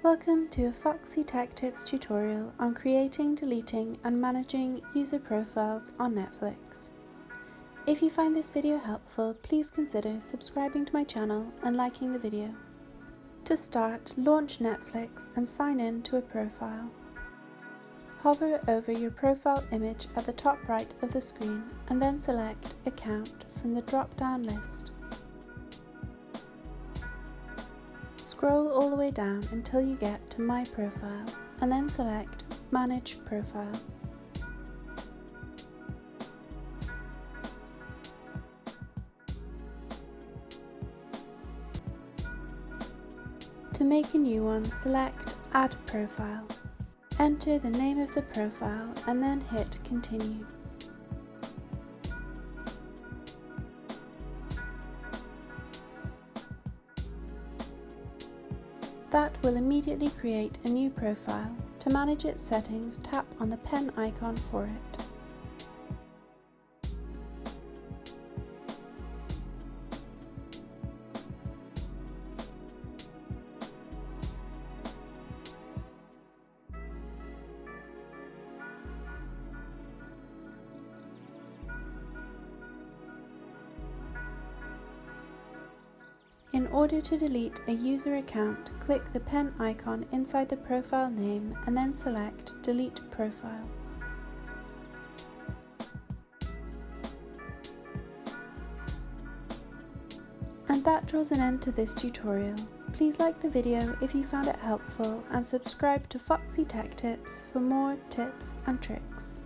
Welcome to a Foxy Tech Tips tutorial on creating, deleting and managing user profiles on Netflix. If you find this video helpful, please consider subscribing to my channel and liking the video. To start, launch Netflix and sign in to a profile. Hover over your profile image at the top right of the screen and then select Account from the drop-down list. Scroll all the way down until you get to My Profile and then select Manage Profiles. To make a new one, select Add Profile. Enter the name of the profile and then hit Continue. That will immediately create a new profile. To manage its settings, tap on the pen icon for it. In order to delete a user account, click the pen icon inside the profile name and then select Delete Profile. And that draws an end to this tutorial. Please like the video if you found it helpful and subscribe to Foxy Tech Tips for more tips and tricks.